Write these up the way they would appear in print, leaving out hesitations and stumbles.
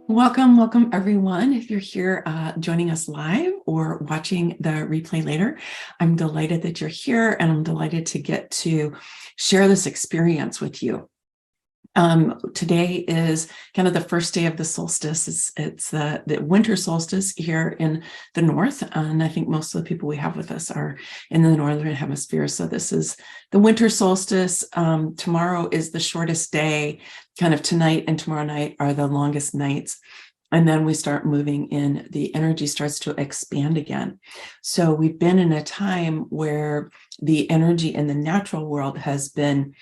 Welcome, welcome everyone. If you're here joining us live or watching the replay later, I'm delighted that you're here and I'm delighted to get to share this experience with you. Today is kind of the first day of the solstice. It's the winter solstice here in the north, and I think most of the people we have with us are in the northern hemisphere. So this is the winter solstice. Tomorrow is the shortest day. Kind of tonight and tomorrow night are the longest nights. And then we start moving in, the energy starts to expand again. So we've been in a time where the energy in the natural world has been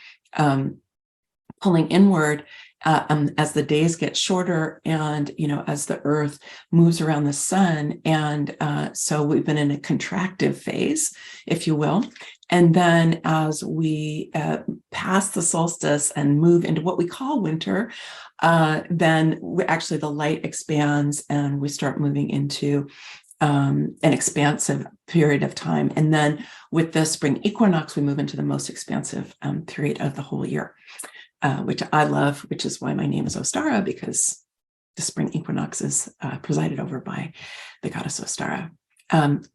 pulling inward as the days get shorter and, as the earth moves around the sun. And so we've been in a contractive phase, if you will. And then as we pass the solstice and move into what we call winter, then actually the light expands and we start moving into an expansive period of time. And then with the spring equinox, we move into the most expansive period of the whole year. Which I love, which is why my name is Ostara, because the spring equinox is presided over by the goddess Ostara.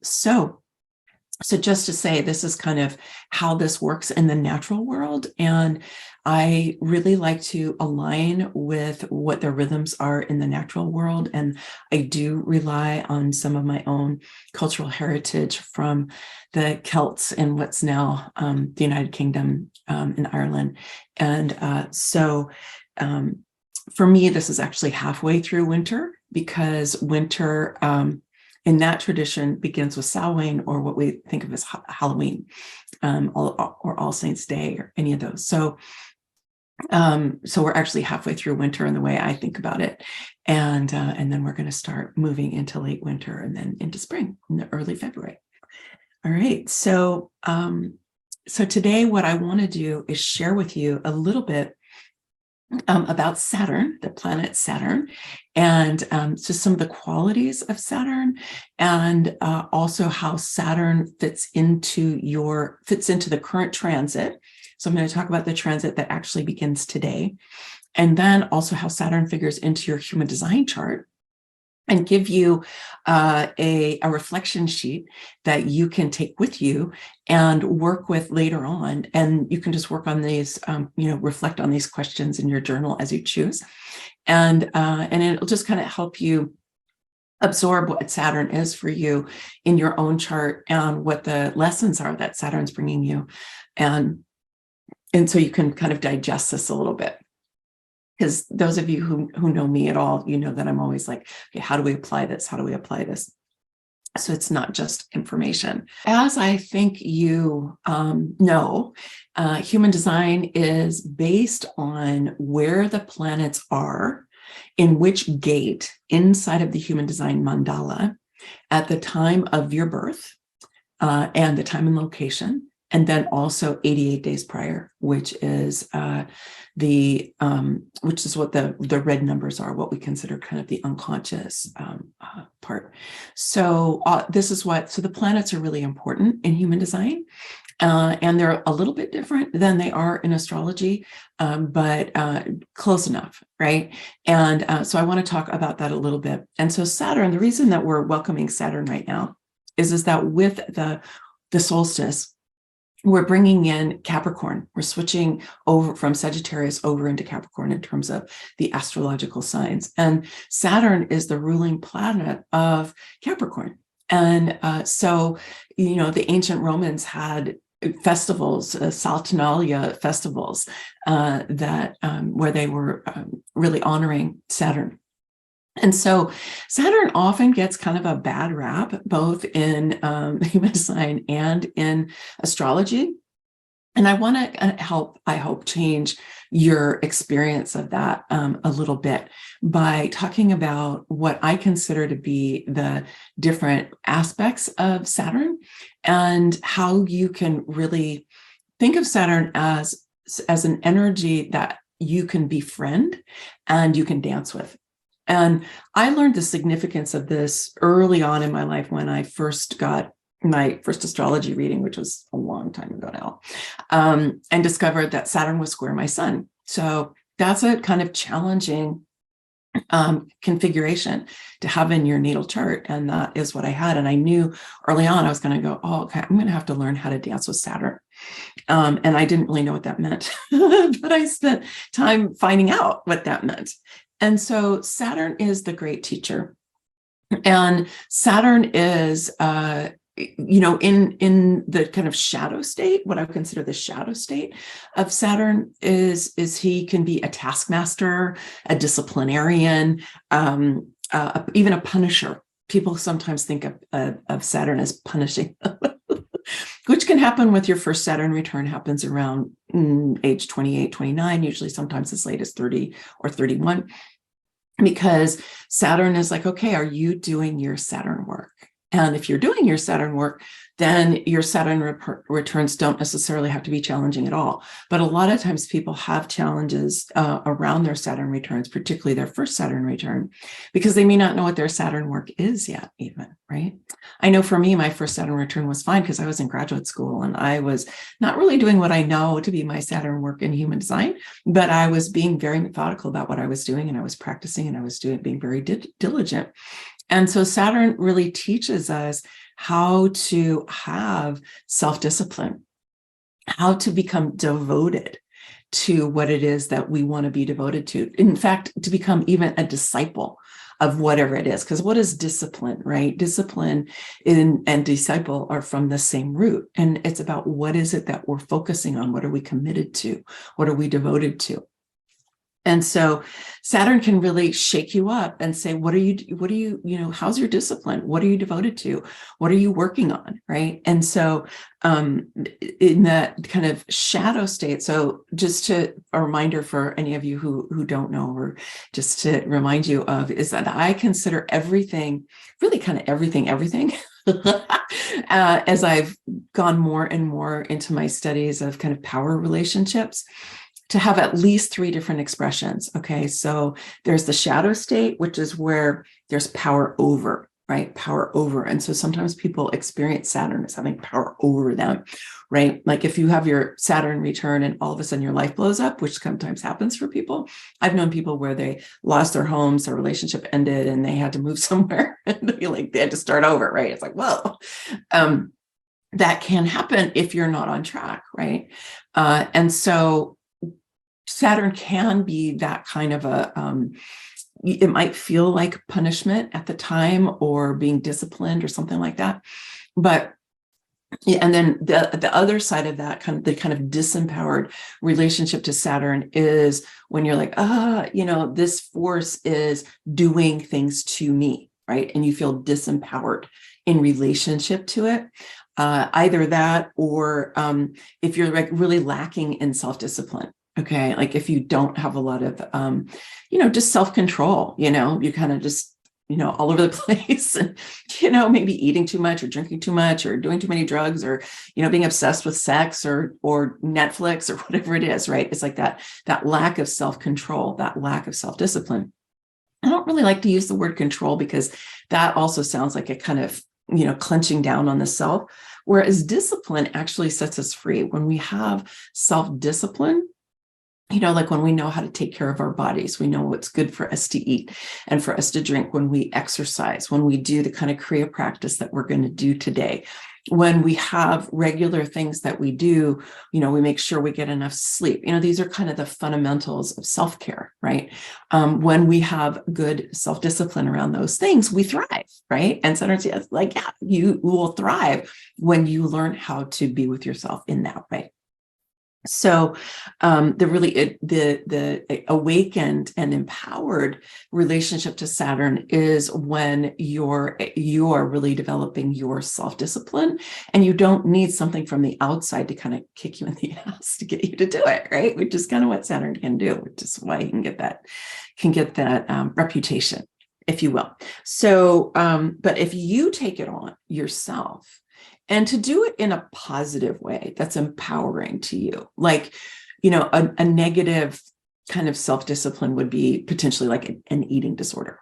So just to say, this is kind of how this works in the natural world. And I really like to align with what the rhythms are in the natural world. And I do rely on some of my own cultural heritage from the Celts in what's now the United Kingdom in Ireland. And so for me, this is actually halfway through winter, because winter in that tradition begins with Samhain, or what we think of as Halloween, or All Saints Day, or any of those. So we're actually halfway through winter in the way I think about it. And then we're going to start moving into late winter and then into spring in the early February. All right. So today what I want to do is share with you a little bit about Saturn, the planet Saturn, and just some of the qualities of Saturn, and also how Saturn fits into the current transit. So I'm going to talk about the transit that actually begins today, and then also how Saturn figures into your human design chart, and give you a reflection sheet that you can take with you and work with later on. And you can just work on these, reflect on these questions in your journal as you choose. And it'll just kind of help you absorb what Saturn is for you in your own chart and what the lessons are that Saturn's bringing you. And so you can kind of digest this a little bit. Because those of you who know me at all, you know that I'm always like, okay, how do we apply this? How do we apply this? So it's not just information. As I think you know, human design is based on where the planets are, in which gate inside of the human design mandala at the time of your birth, and the time and location. And then also 88 days prior, which is what the red numbers are, what we consider kind of the unconscious part. So so the planets are really important in human design. And they're a little bit different than they are in astrology, but close enough, right? And so I want to talk about that a little bit. And so Saturn, the reason that we're welcoming Saturn right now is that with the solstice, we're bringing in Capricorn. We're switching over from Sagittarius over into Capricorn in terms of the astrological signs. And Saturn is the ruling planet of Capricorn. And so, the ancient Romans had festivals, Saturnalia festivals, where they were really honoring Saturn. And so Saturn often gets kind of a bad rap, both in human design and in astrology. And I want to I hope, change your experience of that a little bit by talking about what I consider to be the different aspects of Saturn and how you can really think of Saturn as an energy that you can befriend and you can dance with. And I learned the significance of this early on in my life when I first got my first astrology reading, which was a long time ago now, and discovered that Saturn was square my sun. So that's a kind of challenging configuration to have in your natal chart. And that is what I had. And I knew early on I was going to go, oh, okay, I'm going to have to learn how to dance with Saturn. And I didn't really know what that meant, but I spent time finding out what that meant. And so Saturn is the great teacher. And Saturn is, in the kind of shadow state, what I would consider the shadow state of Saturn is he can be a taskmaster, a disciplinarian, even a punisher. People sometimes think of Saturn as punishing, which can happen with your first Saturn return, happens around age 28, 29, usually sometimes as late as 30 or 31. Because Saturn is like, okay, are you doing your Saturn work? And if you're doing your Saturn work, then your Saturn returns don't necessarily have to be challenging at all. But a lot of times people have challenges around their Saturn returns, particularly their first Saturn return, because they may not know what their Saturn work is yet even, right? I know for me, my first Saturn return was fine because I was in graduate school and I was not really doing what I know to be my Saturn work in human design, but I was being very methodical about what I was doing, and I was practicing, and I was being very diligent. And so Saturn really teaches us how to have self-discipline, how to become devoted to what it is that we want to be devoted to. In fact, to become even a disciple of whatever it is. Because what is discipline, right? Discipline and disciple are from the same root. And it's about what is it that we're focusing on? What are we committed to? What are we devoted to? And so Saturn can really shake you up and say, how's your discipline? What are you devoted to? What are you working on? Right. And so in that kind of shadow state, so just a reminder for any of you who don't know, or just to remind you of, is that I consider everything, really kind of everything, as I've gone more and more into my studies of kind of power relationships, to have at least 3 different expressions. Okay, so there's the shadow state, which is where there's power over, right? Power over. And so sometimes people experience Saturn as having power over them, right? Like if you have your Saturn return and all of a sudden your life blows up, which sometimes happens for people. I've known people where they lost their homes, their relationship ended, and they had to move somewhere and they had to start over, right? It's like, whoa. That can happen if you're not on track, right? And so Saturn can be that kind of it might feel like punishment at the time, or being disciplined or something like that. But and then the other side of that, the kind of disempowered relationship to Saturn, is when you're like, this force is doing things to me, right? And you feel disempowered in relationship to it. Either that, or if you're like really lacking in self-discipline. Okay, like if you don't have a lot of, just self-control, you kind of just, all over the place, and, maybe eating too much or drinking too much or doing too many drugs, or, being obsessed with sex or Netflix or whatever it is, right? It's like that lack of self-control, that lack of self-discipline. I don't really like to use the word control, because that also sounds like a kind of, clenching down on the self, whereas discipline actually sets us free. When we have self-discipline, like when we know how to take care of our bodies, we know what's good for us to eat and for us to drink, when we exercise, when we do the kind of Kriya practice that we're going to do today, when we have regular things that we do, we make sure we get enough sleep. These are kind of the fundamentals of self-care, right? When we have good self-discipline around those things, we thrive, right? And Saturn's like, yeah, you will thrive when you learn how to be with yourself in that way. So the awakened and empowered relationship to Saturn is when you're really developing your self-discipline, and you don't need something from the outside to kind of kick you in the ass to get you to do it, right? Which is kind of what Saturn can do, which is why he can get that reputation, if you will. So, but if you take it on yourself, and to do it in a positive way that's empowering to you, like, a negative kind of self-discipline would be potentially like an eating disorder,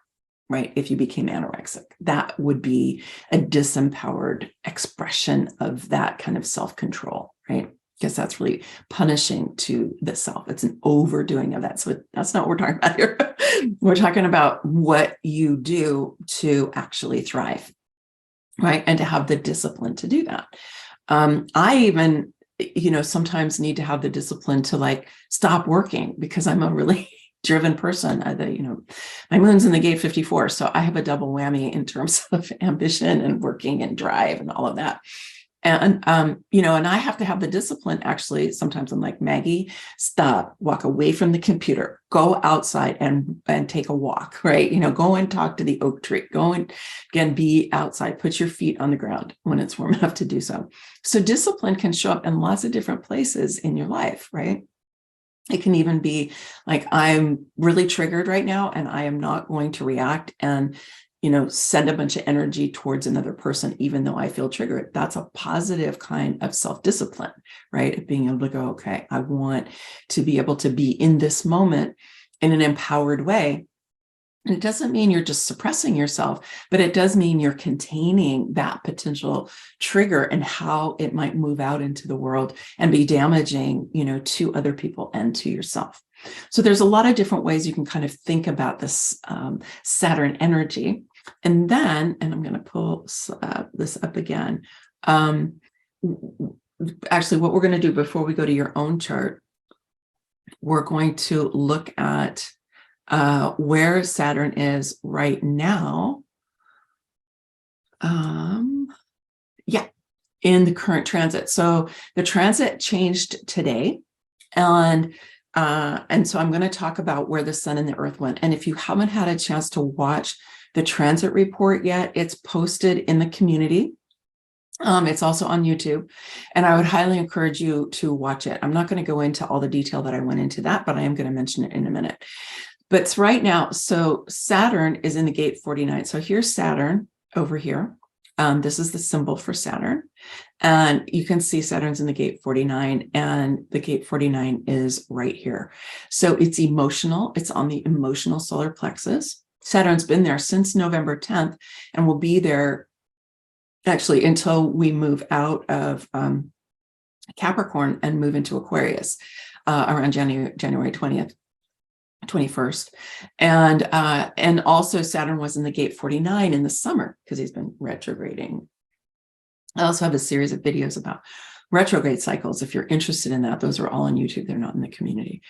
right? If you became anorexic, that would be a disempowered expression of that kind of self-control, right? because that's really punishing to the self. It's an overdoing of that. So that's not what we're talking about here. We're talking about what you do to actually thrive, right? And to have the discipline to do that. I even, sometimes need to have the discipline to like stop working because I'm a really driven person. My moon's in the gate 54. So I have a double whammy in terms of ambition and working and drive and all of that. And, and I have to have the discipline. Actually, sometimes I'm like, Maggie, stop, walk away from the computer, go outside and take a walk, right? Go and talk to the oak tree, go and again, be outside, put your feet on the ground when it's warm enough to do so. So discipline can show up in lots of different places in your life, right? It can even be like, I'm really triggered right now and I am not going to react and send a bunch of energy towards another person, even though I feel triggered. That's a positive kind of self-discipline, right? Of being able to go, okay, I want to be able to be in this moment in an empowered way. And it doesn't mean you're just suppressing yourself, but it does mean you're containing that potential trigger and how it might move out into the world and be damaging, to other people and to yourself. So there's a lot of different ways you can kind of think about this Saturn energy. And then, and I'm going to pull this up again. Actually, what we're going to do before we go to your own chart, we're going to look at where Saturn is right now. In the current transit. So the transit changed today. And so I'm going to talk about where the sun and the earth went. And if you haven't had a chance to watch the transit report yet, it's posted in the community. It's also on YouTube, and I would highly encourage you to watch it. I'm not going to go into all the detail that I went into that, but I am going to mention it in a minute. But it's right now, so Saturn is in the gate 49. So here's Saturn over here. This is the symbol for Saturn. And you can see Saturn's in the gate 49, and the gate 49 is right here. So it's emotional. It's on the emotional solar plexus. Saturn's been there since November 10th and will be there actually until we move out of Capricorn and move into Aquarius around January 20th. 21st. And also Saturn was in the gate 49 in the summer because he's been retrograding. I also have a series of videos about retrograde cycles. If you're interested in that, those are all on YouTube. They're not in the community.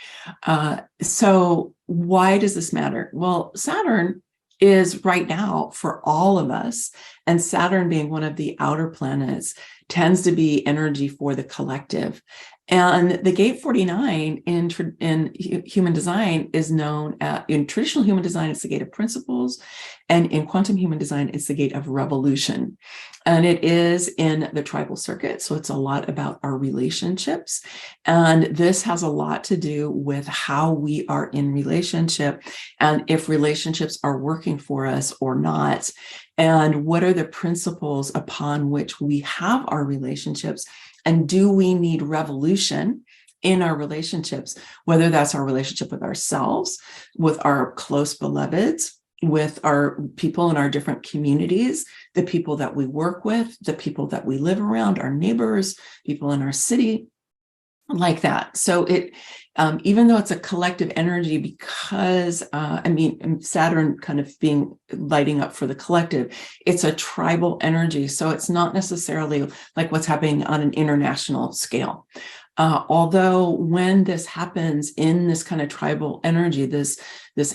So why does this matter? Well, Saturn is right now for all of us, and Saturn being one of the outer planets tends to be energy for the collective. And the gate 49 in human design is known in traditional human design, it's the gate of principles. And in quantum human design, it's the gate of revolution. And it is in the tribal circuit. So it's a lot about our relationships. And this has a lot to do with how we are in relationship and if relationships are working for us or not. And what are the principles upon which we have our relationships? And do we need revolution in our relationships, whether that's our relationship with ourselves, with our close beloveds, with our people in our different communities, the people that we work with, the people that we live around, our neighbors, people in our city, like that. So it, even though it's a collective energy, because Saturn kind of lighting up for the collective, it's a tribal energy. So it's not necessarily like what's happening on an international scale. Although when this happens in this kind of tribal energy, this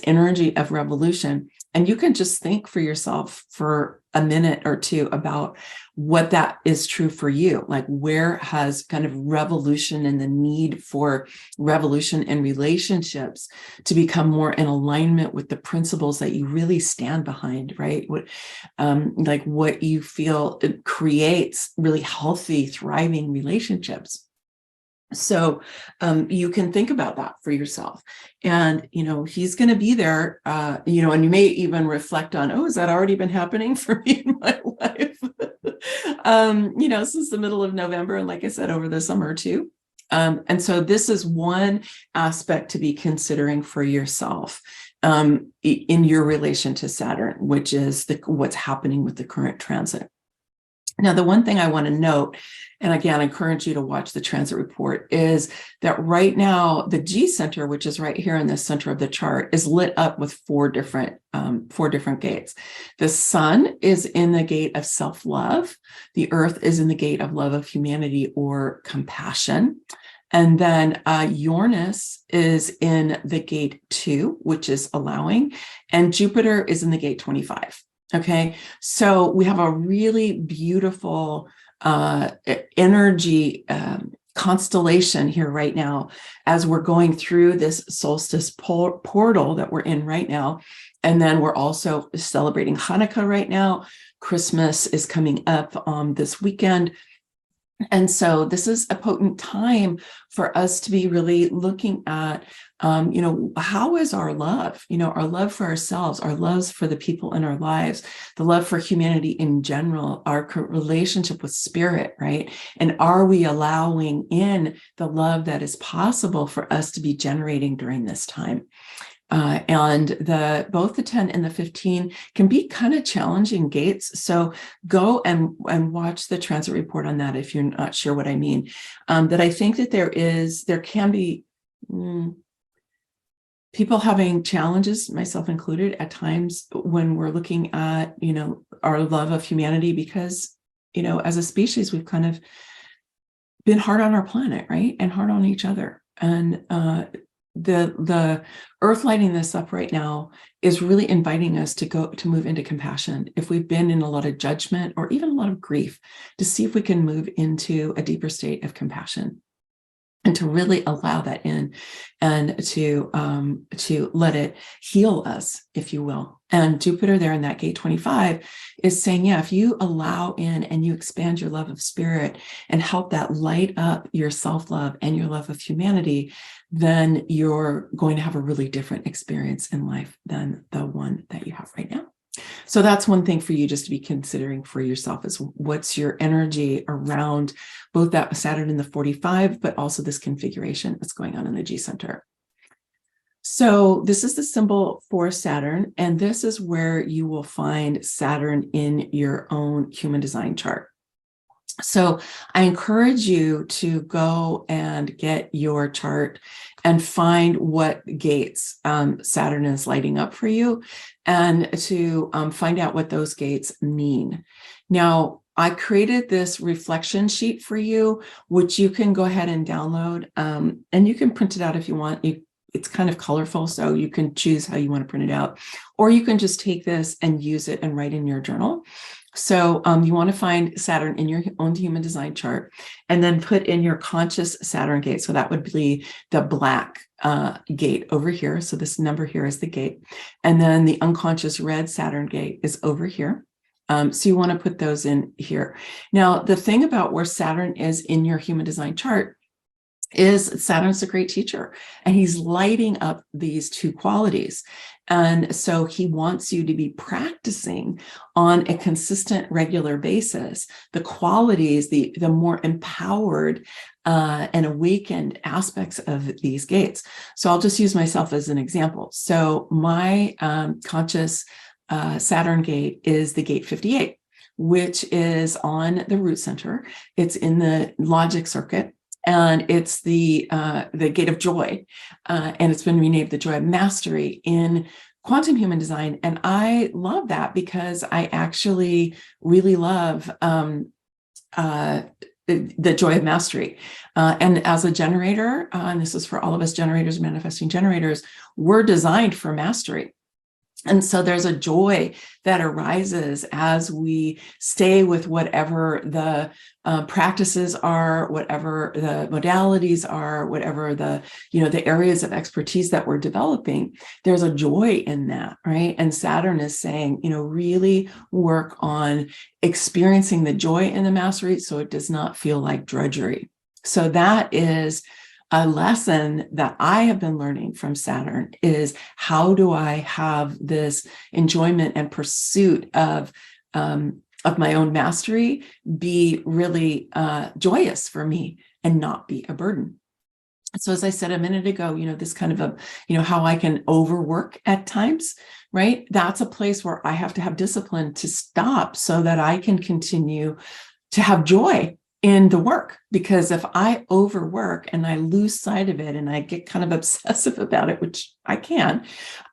energy of revolution, and you can just think for yourself for a minute or two about what that is true for you, like where has kind of revolution and the need for revolution in relationships to become more in alignment with the principles that you really stand behind, right? Like what you feel it creates really healthy, thriving relationships. So you can think about that for yourself. And, he's going to be there, and you may even reflect on, has that already been happening for me in my life? Since the middle of November. And like I said, over the summer too. And so this is one aspect to be considering for yourself in your relation to Saturn, which is what's happening with the current transit. Now, the one thing I want to note, and again, I encourage you to watch the transit report, is that right now the G center, which is right here in the center of the chart, is lit up with four different gates. The sun is in the gate of self-love. The earth is in the gate of love of humanity or compassion. And then Uranus is in the gate 2, which is allowing, and Jupiter is in the gate 25. Okay, so we have a really beautiful energy constellation here right now as we're going through this solstice portal that we're in right now. And then we're also celebrating Hanukkah right now. Christmas is coming up this weekend. And so this is a potent time for us to be really looking at, how is our love, our love for ourselves, our loves for the people in our lives, the love for humanity in general, our relationship with spirit, right? And are we allowing in the love that is possible for us to be generating during this time? And both the 10 and the 15 can be kind of challenging gates. So go and watch the transit report on that if you're not sure what I mean. That I think that there can be people having challenges, myself included, at times when we're looking at, our love of humanity, because, as a species, we've kind of been hard on our planet, right? And hard on each other. And the earth lighting this up right now is really inviting us to move into compassion. If we've been in a lot of judgment or even a lot of grief, to see if we can move into a deeper state of compassion and to really allow that in, and to let it heal us, if you will. And Jupiter there in that gate 25 is saying, yeah, if you allow in and you expand your love of spirit and help that light up your self-love and your love of humanity, then you're going to have a really different experience in life than the one that you have right now. So that's one thing for you just to be considering for yourself, is what's your energy around both that Saturn in the 45, but also this configuration that's going on in the G center. So this is the symbol for Saturn, and this is where you will find Saturn in your own human design chart. So I encourage you to go and get your chart and find what gates Saturn is lighting up for you, and to find out what those gates mean. Now, I created this reflection sheet for you, which you can go ahead and download, and you can print it out if you want. It's kind of colorful, so you can choose how you want to print it out, or you can just take this and use it and write in your journal. So you want to find Saturn in your own human design chart, and then put in your conscious Saturn gate. So that would be the black gate over here. So this number here is the gate. And then the unconscious red Saturn gate is over here. So you want to put those in here. Now, the thing about where Saturn is in your human design chart is Saturn's a great teacher, and he's lighting up these two qualities. And so he wants you to be practicing on a consistent, regular basis the qualities, the more empowered and awakened aspects of these gates. So I'll just use myself as an example. So my conscious Saturn gate is the gate 58, which is on the root center. It's in the logic circuit. And it's the gate of joy, and it's been renamed the joy of mastery in quantum human design. And I love that because I actually really love the joy of mastery. And as a generator, and this is for all of us generators, manifesting generators, we're designed for mastery. And so there's a joy that arises as we stay with whatever the practices are, whatever the modalities are, whatever the areas of expertise that we're developing. There's a joy in that, right? And Saturn is saying, really work on experiencing the joy in the mastery so it does not feel like drudgery. So that is a lesson that I have been learning from Saturn, is how do I have this enjoyment and pursuit of my own mastery be really joyous for me and not be a burden. So as I said a minute ago, this kind of how I can overwork at times, right? That's a place where I have to have discipline to stop so that I can continue to have joy in the work. Because if I overwork and I lose sight of it and I get kind of obsessive about it, which I can,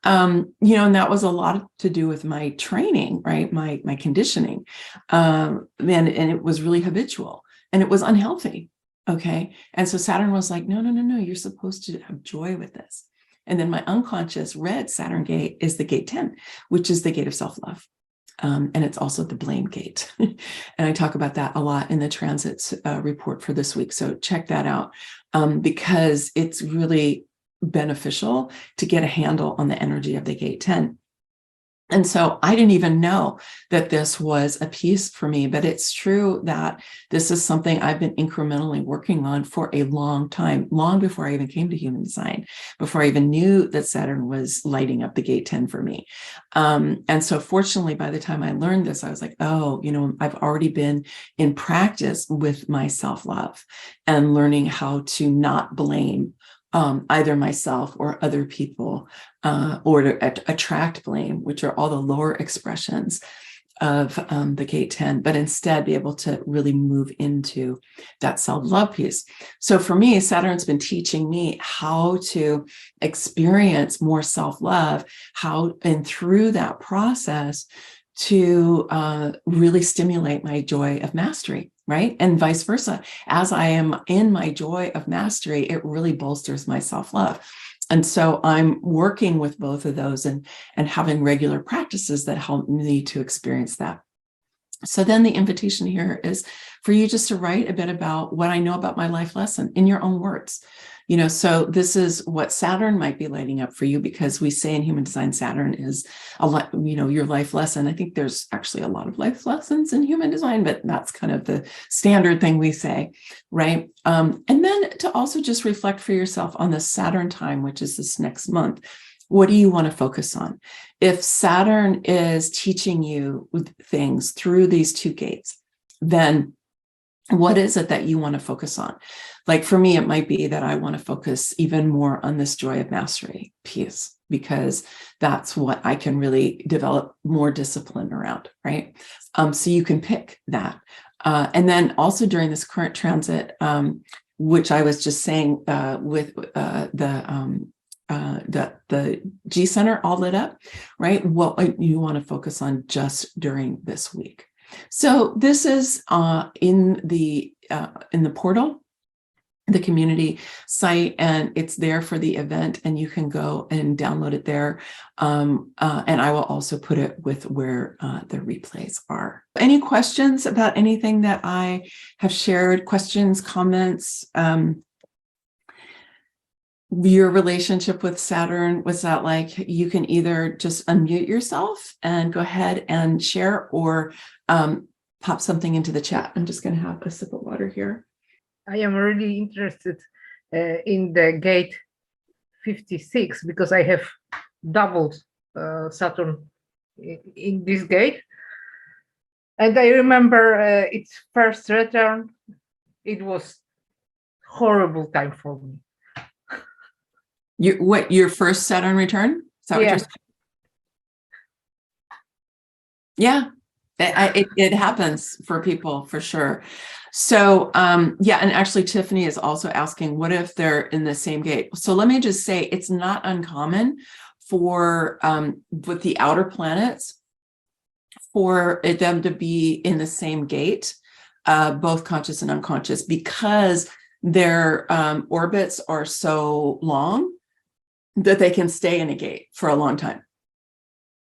and that was a lot to do with my training, right? My conditioning. And it was really habitual and it was unhealthy. Okay. And so Saturn was like, no, you're supposed to have joy with this. And then my unconscious red Saturn gate is the gate 10, which is the gate of self-love. And it's also the blame gate. And I talk about that a lot in the transits report for this week. So check that out because it's really beneficial to get a handle on the energy of the gate 10. And so I didn't even know that this was a piece for me, but it's true that this is something I've been incrementally working on for a long time, long before I even came to human design, before I even knew that Saturn was lighting up the gate 10 for me. And so fortunately, by the time I learned this, I was like, oh, I've already been in practice with my self-love and learning how to not blame either myself or other people, or to attract blame, which are all the lower expressions of the gate 10, but instead be able to really move into that self-love piece. So for me, Saturn's been teaching me how to experience more self-love, and through that process to really stimulate my joy of mastery, right? And vice versa. As I am in my joy of mastery, it really bolsters my self-love. And so I'm working with both of those and having regular practices that help me to experience that. So then the invitation here is for you just to write a bit about what I know about my life lesson in your own words. So this is what Saturn might be lighting up for you, because we say in human design, Saturn is a lot, your life lesson. I think there's actually a lot of life lessons in human design, but that's kind of the standard thing we say, right? And then to also just reflect for yourself on the Saturn time, which is this next month. What do you want to focus on? If Saturn is teaching you things through these two gates, then what is it that you want to focus on? Like for me, it might be that I want to focus even more on this joy of mastery piece, because that's what I can really develop more discipline around, right? So you can pick that. And then also during this current transit, which I was just saying with the G center all lit up, right? What you want to focus on just during this week. So this is in the portal, the community site, and it's there for the event, and you can go and download it there. And I will also put it with where the replays are. Any questions about anything that I have shared? Questions, comments? Your relationship with Saturn, was that like you can either just unmute yourself and go ahead and share, or pop something into the chat? I'm just going to have a sip of water here. I am really interested in the gate 56 because I have doubled Saturn in this gate. And I remember its first return. It was horrible time for me. Your first Saturn return? Is that what you're saying? Yeah, it happens for people for sure. So yeah, and actually Tiffany is also asking, what if they're in the same gate? So let me just say, it's not uncommon for with the outer planets for them to be in the same gate, both conscious and unconscious, because their orbits are so long that they can stay in a gate for a long time.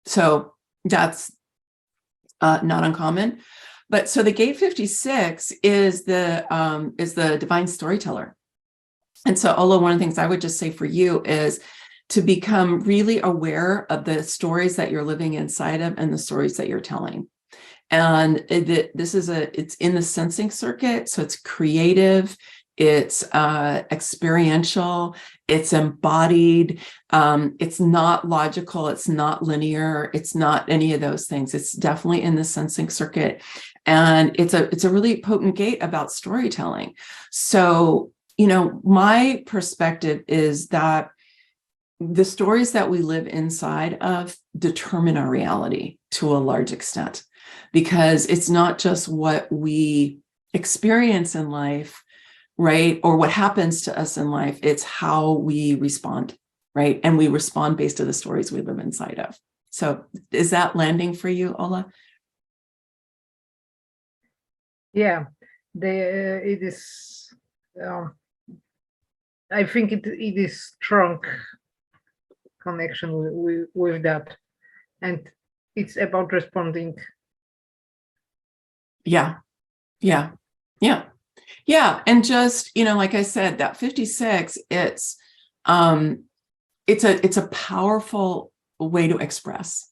So that's not uncommon. But so the gate 56 is the divine storyteller. And so Ola, one of the things I would just say for you is to become really aware of the stories that you're living inside of and the stories that you're telling. And it's in the sensing circuit. So it's creative, it's experiential, it's embodied, it's not logical, it's not linear, it's not any of those things. It's definitely in the sensing circuit. And it's a really potent gate about storytelling. So, my perspective is that the stories that we live inside of determine our reality to a large extent, because it's not just what we experience in life, right? Or what happens to us in life, it's how we respond, right? And we respond based on the stories we live inside of. So is that landing for you, Ola? Yeah, it is. I think it is strong connection with that, and it's about responding. Yeah. And just, like I said, that 56, it's a powerful way to express,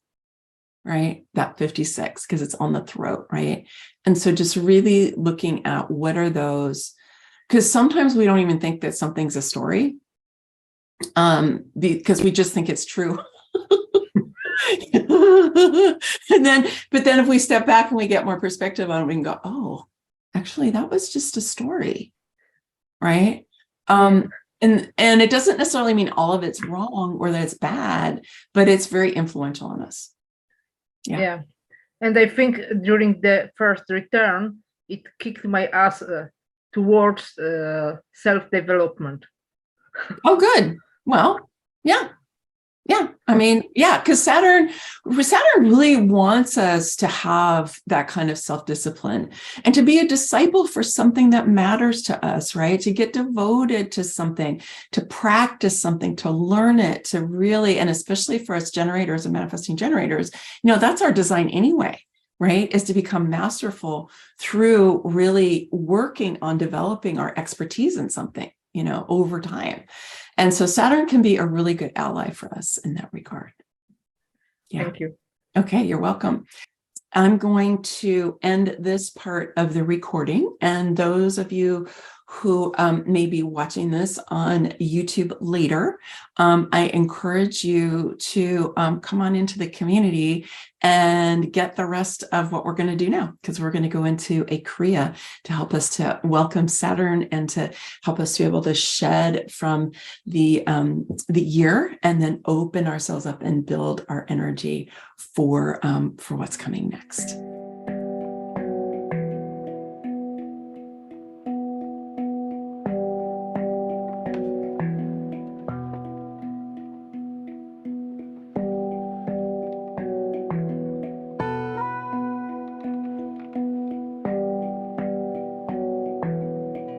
right? That 56, because it's on the throat, right? And so just really looking at what are those, because sometimes we don't even think that something's a story, because we just think it's true. But then if we step back and we get more perspective on it, we can go, oh, actually, that was just a story, right? And it doesn't necessarily mean all of it's wrong or that it's bad, but it's very influential on us. Yeah. And I think during the first return, it kicked my ass towards self-development. Oh, good. Well, yeah. I mean, because Saturn really wants us to have that kind of self-discipline and to be a disciple for something that matters to us, right? To get devoted to something, to practice something, to learn it, to really, and especially for us generators and manifesting generators, that's our design anyway, right? Is to become masterful through really working on developing our expertise in something, over time. And so Saturn can be a really good ally for us in that regard. Yeah. Thank you. Okay, you're welcome. I'm going to end this part of the recording. And those of you who may be watching this on YouTube later, I encourage you to come on into the community and get the rest of what we're going to do now, because we're going to go into a Kriya to help us to welcome Saturn and to help us to be able to shed from the year and then open ourselves up and build our energy for what's coming next.